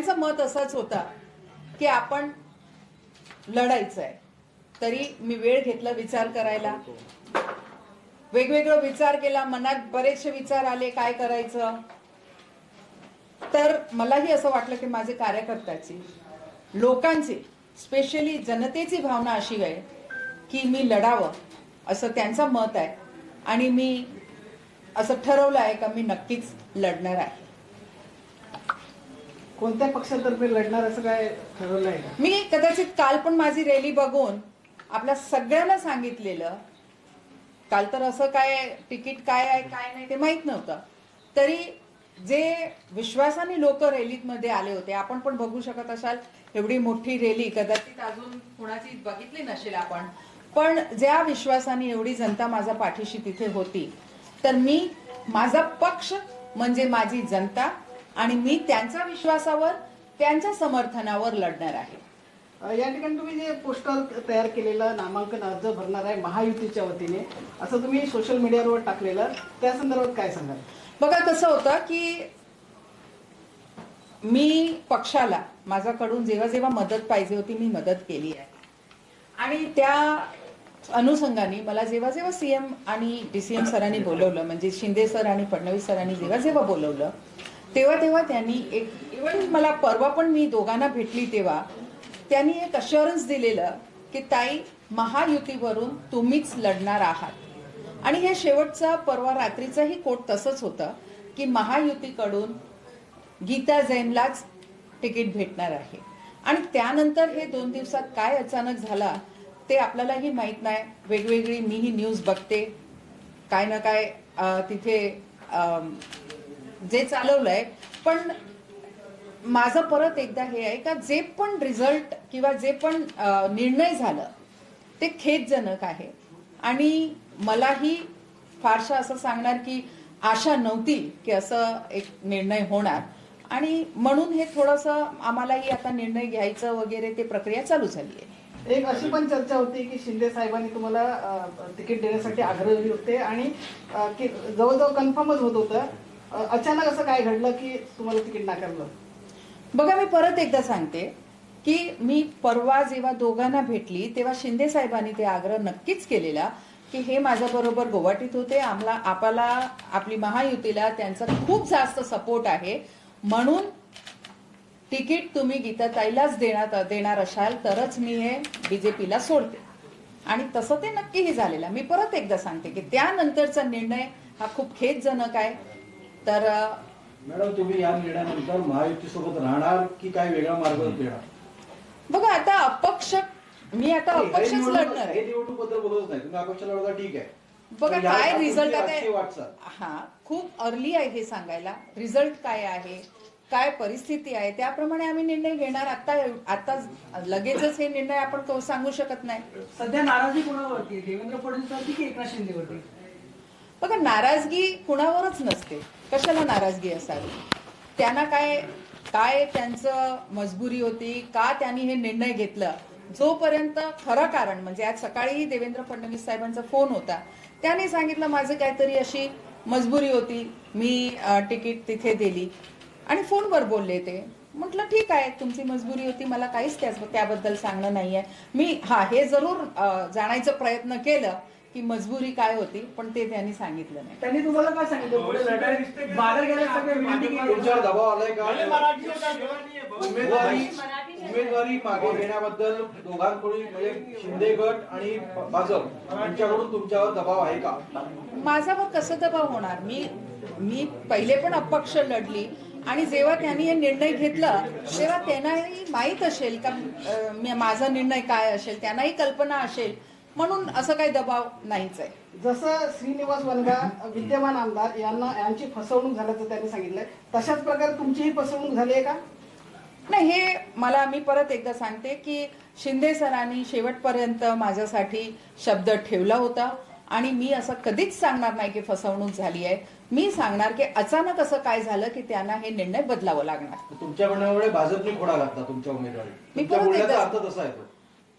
सगळ्यांचं मत असंच होता की आपण लढायचं आहे. तरी मी वेळ घेतला विचार करायला, वेगवेगळं विचार केला, मनात बरेचसे विचार आले काय करायचं. तर मलाही असं वाटलं की माझे कार्यकर्त्याची, लोकांची, स्पेशली जनतेची भावना अशी आहे की मी लढावं असं त्यांचं मत आहे. आणि मी असं ठरवलं आहे का मी नक्कीच लढणार आहे. कोणत्या पक्षातर्फे लढणार असं काय ठरवलं आहे? मी कदाचित काल पण माझी रॅली बघून आपल्या सगळ्यांना सांगितलेलं. काल तर असं काय तिकीट काय आहे काय नाही ते माहित नव्हतं. तरी जे विश्वासाने लोक रॅलीत मध्ये आले होते, आपण पण बघू शकत असाल एवढी मोठी रॅली कदाचित अजून कुणाची बघितली नसेल आपण, पण ज्या विश्वासाने एवढी जनता माझ्या पाठीशी तिथे होती, तर मी माझा पक्ष म्हणजे माझी जनता आणि मी त्यांच्या विश्वासावर त्यांच्या समर्थनावर लढणार आहे. या ठिकाणी तुम्ही जे पोस्टर तयार केलेलं, नामांकन अर्ज भरणार आहे महायुतीच्या वतीने, असं तुम्ही सोशल मीडियावर टाकलेलं, त्या संदर्भात काय सांगाल? बघा कसं होतं की मी पक्षाला माझ्याकडून जेव्हा जेव्हा मदत पाहिजे होती मी मदत केली आहे. आणि त्या अनुषंगाने मला जेव्हा जेव्हा सीएम आणि डीसीएम सरांनी बोलवलं, म्हणजे शिंदे सर आणि फडणवीस सरांनी जेव्हा जेव्हा बोलवलं, तेव्हा तेव्हा त्यांनी एक, इव्हन मला परवा पण मी दोघांना भेटली तेव्हा त्यांनी एक अश्युरन्स दिलेलं की ताई महायुतीवरून तुम्हीच लढणार आहात. आणि हे शेवटचा परवा रात्रीचाही कोट तसंच होतं की महायुतीकडून गीता जैनलाच तिकीट भेटणार आहे. आणि त्यानंतर हे 2 दिवसात काय अचानक झाला ते आपल्यालाही माहित नाही. वेगवेगळी मीही न्यूज बघते, काय ना काय तिथे जे चालवलंय. पण माझं परत एकदा हे आहे का जे पण रिझल्ट किंवा जे पण निर्णय झालं ते खेदजनक आहे. आणि मलाही फारशा असं सांगणार की आशा नव्हती की असं एक निर्णय होणार. आणि म्हणून हे थोडंसं आम्हालाही आता निर्णय घ्यायचं वगैरे ते प्रक्रिया चालू झाली आहे. एक अशी पण चर्चा होती की शिंदे साहेबांनी तुम्हाला तिकीट देण्यासाठी आग्रही होते आणि जवळजवळ कन्फर्मच होत होतं. अचानक असं काय घडलं की तुम्हाला तिकीट नाकारलं? बघा मी परत एकदा सांगते की मी परवा जेव्हा दोघांना भेटली तेव्हा शिंदे साहेबांनी ते आग्रह नक्कीच केलेला की हे माझ्याबरोबर गुवाहाटीत होते, आपल्याला आपली महायुतीला त्यांचा खूप जास्त सपोर्ट आहे, म्हणून तिकीट तुम्ही गीताताईलाच देणार असाल तरच मी हे बीजेपीला सोडते. आणि तसं ते नक्कीही झालेलं. मी परत एकदा सांगते की त्यानंतरचा निर्णय हा खूप खेदजनक आहे. तर मॅडम तुम्ही या निर्णयानंतर महायुतीसोबत राहणार की काय वेगळा मार्ग देणार? बघा आता अपक्ष, मी आता अपक्षच लढणार आहे. हे निवडणूक बद्दल बोलत नाही, तुम्ही अपक्ष लढता ठीक आहे. बघा काय रिझल्ट आहे आता, हा खूप अर्ली आहे हे सांगायला. रिझल्ट काय आहे, काय परिस्थिती आहे त्याप्रमाणे आम्ही निर्णय घेणार. आता लगेचच हे निर्णय आपण सांगू शकत नाही. सध्या नाराजी कोणावरती, देवेंद्र फडणवीसवरती की एकनाथ शिंदेवरती? बघा नाराजगी कुणावरच नसते, कशाला नाराजगी असावी. त्यांना काय त्यांचं मजबुरी होती का त्यांनी हे निर्णय घेतलं. जोपर्यंत खरं कारण म्हणजे आज सकाळीही देवेंद्र फडणवीस साहेबांचा फोन होता, त्यांनी सांगितलं माझं काहीतरी अशी मजबुरी होती, मी तिकीट तिथे दिली. आणि फोनवर बोलले ते. म्हटलं ठीक आहे तुमची मजबुरी होती, मला काहीच त्याबद्दल सांगणं नाहीये. मी हे जरूर जाणायचा प्रयत्न केलं की मजबुरी काय होती, पण ते त्यांनी सांगितलं नाही. त्यांनी तुम्हाला काय सांगितलं? पुढे लढाई बाहेर गेल्या सगळ्या विनंती केली. तुमच्यावर दबाव आलाय का? उमेदवारी मागे घेण्याबद्दल दोघांकडून म्हणजे शिंदे गट आणि भाजप यांच्याकडून तुमच्यावर दबाव आहे का? माझ्यावर कसं दबाव होणार? मी पहिले पण अपक्ष लढली आणि जेव्हा त्यांनी हे निर्णय घेतला तेव्हा त्यांनाही माहीत असेल का माझा निर्णय काय असेल, त्यांनाही कल्पना असेल, म्हणून असं काही दबाव नाहीच आहे. जसं श्रीनिवास वनगा विद्यमान आमदार यांची फसवणूक झाल्याचं त्यांनी सांगितलंय, तशाच प्रकारे तुमचीही फसवणूक झाली आहे का? नाही, हे मला मी परत एकदा सांगते की शिंदे सरांनी शेवटपर्यंत माझ्यासाठी शब्द ठेवला होता आणि मी असं कधीच सांगणार नाही की फसवणूक झाली आहे. मी सांगणार की अचानक असं काय झालं की त्यांना हे निर्णय बदलावं लागणार. तुमच्या म्हणण्यामुळे भाजपने खोडा घातला तुमच्या उमेदवारी. मी तुमच्या परत बोलण्याचा एकदा अर्थ तसा आहे तो.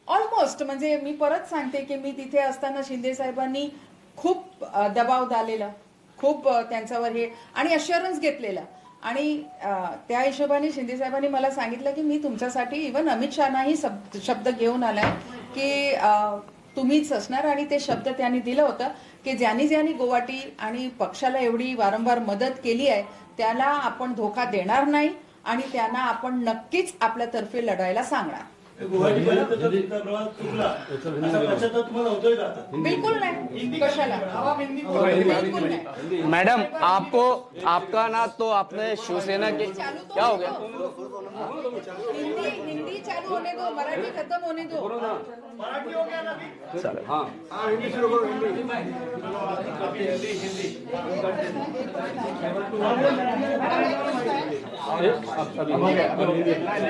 ऑलमोस्ट म्हणजे मी परत सांगते की मी तिथे असताना शिंदे साहेबांनी खूप दबाव दिलेला, खूप त्यांच्यावर हे आणि अश्युरन्स घेतलेला. आणि त्या हिशोबाने शिंदे साहेबांनी मला सांगितलं की मी तुमच्यासाठी इवन अमित शहानाही शब्द घेऊन आलाय की तुम्हीच असणार, आणि ते शब्द त्यांनी दिलं होतं की ज्यांनी ज्यांनी गुवाहाटी आणि पक्षाला एवढी वारंवार मदत केली आहे त्याला आपण धोका देणार नाही आणि त्यांना आपण नक्कीच आपल्यातर्फे लढायला सांगणार. गुवाहाटीपर्यंत जर तुमचा प्रवास चुकला असा पश्चाताप तुम्हाला होतोय का आता? बिल्कुल नहीं, कशाला, बिल्कुल नहीं. मैडम आपको आपका ना तो आपने शिवसेना के चालू तो क्या हो होने गया? दो. हिंदी चालू होने दो, मराठी खत्म होने दो. चलो हाँ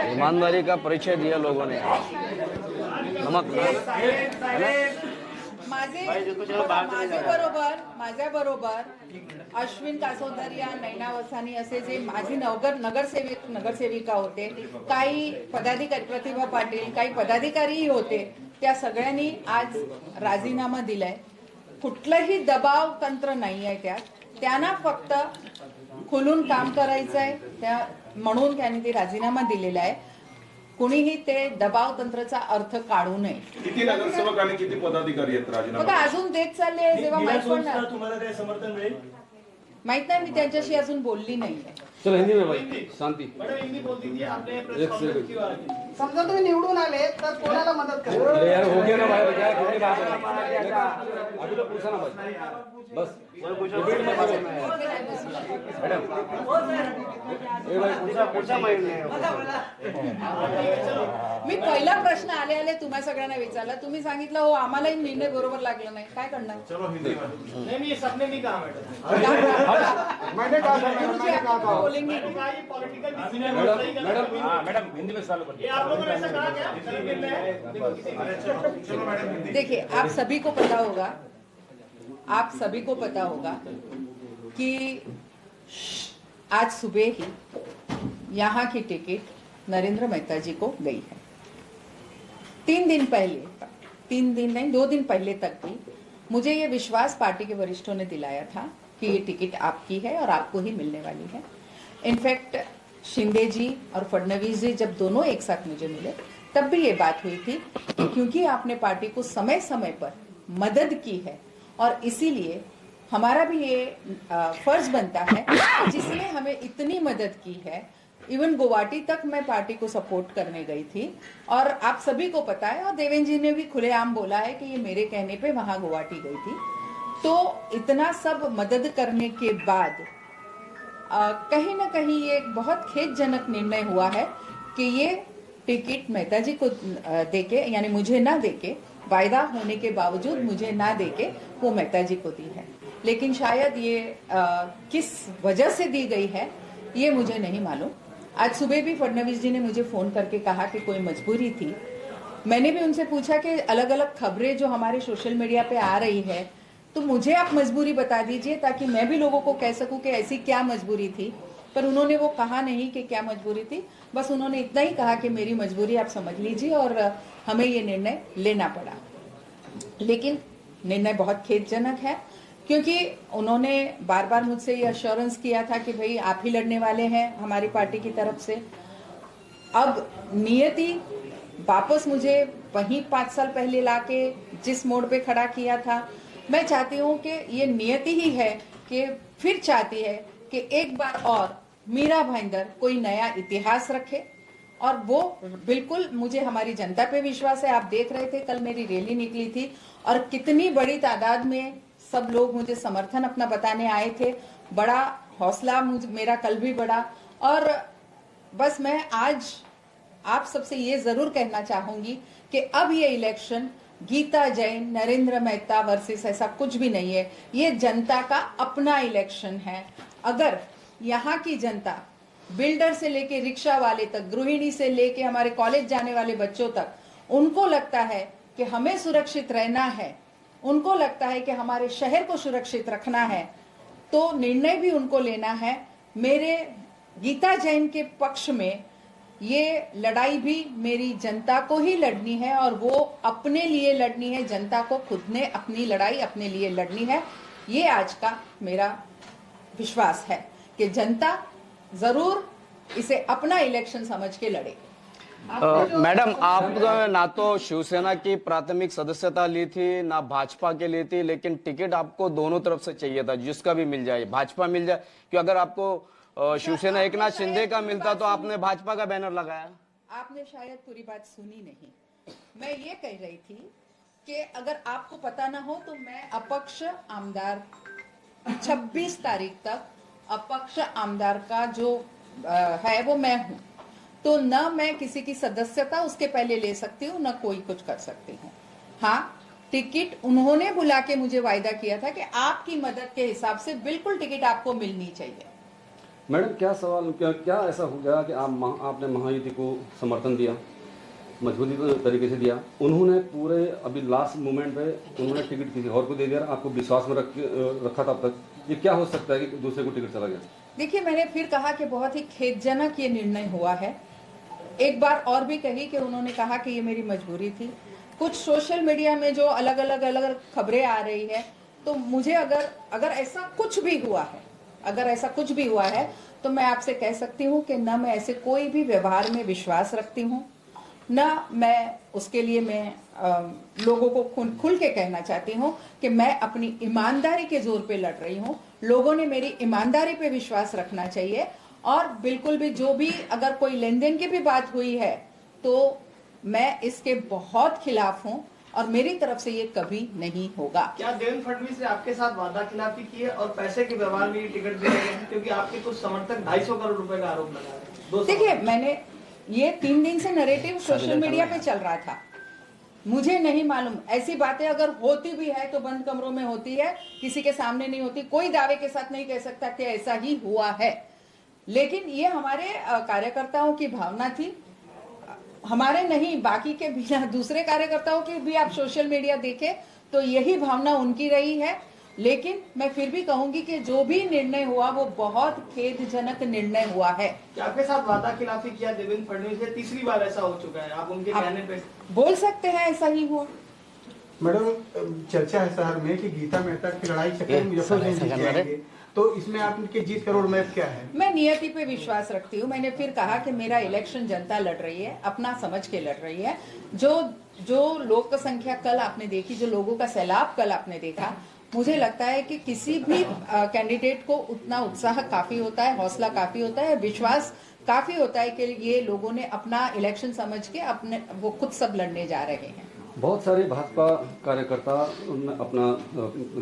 ईमानदारी का परिचय दिया लोगों ने. नमक माझ्या बरोबर अश्विन कासोदरिया, नैना वसानी असे जे माझी नगरसेविका होते, काही पदाधिकारी, प्रतिभा पाटील, काही पदाधिकारीही होते, त्या सगळ्यांनी आज राजीनामा दिलाय. कुठलंही दबाव तंत्र नाही आहे त्यात. त्यांना फक्त खुलून काम करायचं आहे त्या म्हणून त्यांनी ते राजीनामा दिलेला आहे. कुणीही ते दबाव तंत्राचा अर्थ काढू नये. किती नगरसेवक आणि किती पदाधिकारी आहेत राजीनामा? बघा अजून देत चालले, जेव्हा माहित पडणार. तुम्हाला काय समर्थन मिळेल? माहित नाही, मी त्यांच्याशी अजून बोलली नाही. चलो हिंदी में भाई शांति. समजा तुम्ही निवडून आले तर कोणाला मदत करा? यार हो गया ना भाई, क्या कितनी बात है अभी तो पूछा ना भाई बस डिबेट में बात करना है मैडम. ए भाई पूछा मी पहिला प्रश्न आले आले तुम्हा सगळ्यांना विचारला, तुम्ही सांगितलं हो आम्हालाही निर्णय बरोबर लागला नाही, काय करणार? नहीं सबने नहीं कहा मैंने कहा था, बोलेंगे. मैडम हिंदी में चालू करिए. आप लोगों ने ऐसा कहा क्या? देखिए आप सभी को पता होगा कि आज सुबह ही यहाँ की टिकट नरेंद्र मेहता जी को गई है. 2 दिन पहले तक भी मुझे ये विश्वास पार्टी के वरिष्ठों ने दिलाया था कि ये टिकट आपकी है और आपको ही मिलने वाली है. इनफैक्ट शिंदे जी और फडणवीस जी जब दोनों एक साथ मुझे मिले तब भी ये बात हुई थी कि क्योंकि आपने पार्टी को समय समय पर मदद की है और इसीलिए हमारा भी ये फर्ज बनता है, जिसने हमें इतनी मदद की है. इवन गुवाहाटी तक मैं पार्टी को सपोर्ट करने गई थी और आप सभी को पता है, और देवेंद्र जी ने भी खुलेआम बोला है कि ये मेरे कहने पे वहां गुवाहाटी गई थी. तो इतना सब मदद करने के बाद कहीं ना कहीं ये एक बहुत खेदजनक निर्णय हुआ है कि ये टिकट मेहता जी को देके, यानी मुझे ना देके, वायदा होने के बावजूद मुझे ना देके वो मेहता जी को दी है. लेकिन शायद ये किस वजह से दी गई है ये मुझे नहीं मालूम. आज सुबह भी फडणवीस जी ने मुझे फोन करके कहा कि कोई मजबूरी थी. मैंने भी उनसे पूछा कि अलग अलग खबरें जो हमारे सोशल मीडिया पे आ रही है तो मुझे आप मजबूरी बता दीजिए ताकि मैं भी लोगों को कह सकूं कि ऐसी क्या मजबूरी थी. पर उन्होंने वो कहा नहीं कि क्या मजबूरी थी. बस उन्होंने इतना ही कहा कि मेरी मजबूरी आप समझ लीजिए और हमें ये निर्णय लेना पड़ा. लेकिन निर्णय बहुत खेदजनक है क्योंकि उन्होंने बार बार मुझसे ये अश्योरेंस किया था कि भाई आप ही लड़ने वाले हैं हमारी पार्टी की तरफ से. अब नियति वापस मुझे वहीं 5 साल पहले लाके जिस मोड़ पे खड़ा किया था, मैं चाहती हूँ कि ये नियति ही है कि फिर चाहती है कि एक बार और मीरा भाईंदर कोई नया इतिहास रखे. और वो बिल्कुल, मुझे हमारी जनता पे विश्वास है. आप देख रहे थे कल मेरी रैली निकली थी और कितनी बड़ी तादाद में सब लोग मुझे समर्थन अपना बताने आए थे. बड़ा हौसला मेरा कल भी बढ़ा. और बस मैं आज आप सबसे ये जरूर कहना चाहूंगी कि अब ये इलेक्शन गीता जैन, नरेंद्र मेहता वर्सेस ऐसा कुछ भी नहीं है. ये जनता का अपना इलेक्शन है. अगर यहाँ की जनता बिल्डर से लेके रिक्शा वाले तक, गृहिणी से लेके हमारे कॉलेज जाने वाले बच्चों तक, उनको लगता है कि हमें सुरक्षित रहना है, उनको लगता है कि हमारे शहर को सुरक्षित रखना है, तो निर्णय भी उनको लेना है. मेरे गीता जैन के पक्ष में ये लड़ाई भी मेरी जनता को ही लड़नी है और वो अपने लिए लड़नी है. जनता को खुद ने अपनी लड़ाई अपने लिए लड़नी है. ये आज का मेरा विश्वास है कि जनता जरूर इसे अपना इलेक्शन समझ के लड़े। मैडम, आप ना तो शिवसेना की प्राथमिक सदस्यता ली थी, ना भाजपा के ली थी, लेकिन टिकट आपको दोनों तरफ से चाहिए था, जिसका भी मिल जाए, भाजपा मिल जाए, कि अगर आपको शिवसेना एकनाथ शिंदे का मिलता तो आपने भाजपा का बैनर लगाया। आपने शायद पूरी बात सुनी नहीं। मैं ये कह रही थी कि अगर आपको पता ना हो तो मैं अपक्ष आमदार 26 तारीख तक अपक्ष आमदार का जो है वो मैं हूं, तो न मैं किसी की सदस्यता उसके पहले ले सकती हूँ, न कोई कुछ कर सकती हूँ। हाँ, टिकट उन्होंने बुला के मुझे वायदा किया था कि आपकी मदद के हिसाब से बिल्कुल टिकट आपको मिलनी चाहिए। मैडम, क्या सवाल, क्या ऐसा हो गया कि आपने महायुति को समर्थन दिया, मजबूती तरीके से दिया, उन्होंने पूरे अभी लास्ट मोमेंट पे उन्होंने टिकट किसी और को दे दिया, आपको विश्वास में रखा था अब तक, ये क्या हो सकता है कि दूसरे को टिकट चला गया? देखिए, मैंने फिर कहा कि बहुत ही खेदजनक ये निर्णय हुआ है। एक बार और भी कही कि उन्होंने कहा कि ये मेरी मजबूरी थी। कुछ सोशल मीडिया में जो अलग अलग खबरें आ रही है, तो मुझे अगर ऐसा कुछ भी हुआ है, अगर ऐसा कुछ भी हुआ है, तो मैं आपसे कह सकती हूँ कि न मैं ऐसे कोई भी व्यवहार में विश्वास रखती हूँ, न मैं उसके लिए मैं लोगों को खुल के कहना चाहती हूँ कि मैं अपनी ईमानदारी के जोर पे लड़ रही हूँ। लोगों ने मेरी ईमानदारी पे विश्वास रखना चाहिए, और बिल्कुल भी जो भी अगर कोई लेन देन की भी बात हुई है तो मैं इसके बहुत खिलाफ हूँ, और मेरी तरफ से ये कभी नहीं होगा। क्या देवेंद्र फडणवीस ने आपके साथ वादा खिलाफी की है और पैसे के व्यवहार में ये टिकट दे रहे हैं? क्योंकि आपके कुछ समर्थक 250 करोड़ रुपए का आरोप लगा रहे हैं। देखिए, मैंने ये 3 दिन से नैरेटिव सोशल मीडिया पे चल रहा था, मुझे नहीं मालूम, ऐसी बातें अगर होती भी है तो बंद कमरों में होती है, किसी के सामने नहीं होती। कोई दावे के साथ नहीं कह सकता कि ऐसा ही हुआ है, लेकिन ये हमारे कार्यकर्ताओं की भावना थी, हमारे नहीं, बाकी के भी, दूसरे कार्यकर्ताओं की भी आप सोशल मीडिया देखें तो यही भावना उनकी रही है। लेकिन मैं फिर भी कहूंगी कि जो भी निर्णय हुआ वो बहुत खेदजनक निर्णय हुआ है। क्या आपके साथ वादा खिलाफी किया देवेंद्र फडणवीस ने? तीसरी बार ऐसा हो चुका है, आप उनके कहने पे बोल सकते हैं ऐसा ही हुआ। मैडम, चर्चा है शहर में कि गीता मेहता की लड़ाई चक्कर मुजफ्फरपुर जीत जाएंगे, तो इसमें आपकी जीत का रोड मैप क्या है? मैं नियति पे विश्वास रखती हूँ। मैंने फिर कहा कि मेरा इलेक्शन जनता लड़ रही है, अपना समझ के लड़ रही है। जो लोक संख्या कल आपने देखी, जो लोगों का सैलाब कल आपने देखा, मुझे लगता है कि किसी भी कैंडिडेट को उतना उत्साह काफी होता है, हौसला काफी होता है, विश्वास काफी होता है कि ये लोगों ने अपना इलेक्शन समझ के अपने वो खुद सब लड़ने जा रहे हैं। बहुत सारे भाजपा कार्यकर्ता अपना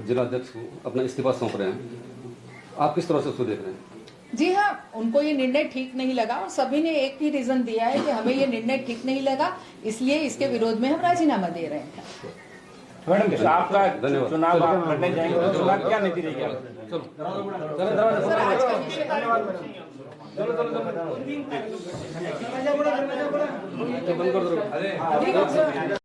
जिलाध्यक्ष को अपना इस्तीफा सौंप रहे हैं, आप किस तरह से उसको देख रहे हैं? जी हाँ, उनको ये निर्णय ठीक नहीं लगा, और सभी ने एक ही रीजन दिया है कि हमें ये निर्णय ठीक नहीं लगा, इसलिए इसके विरोध में हम राजीनामा दे रहे हैं। मैडम, आपका धन्यवाद। चुनाव आप लड़ने जाएंगे तो चुनाव क्या नीति रहेगी? सर, आज का विषय बंद कर दो।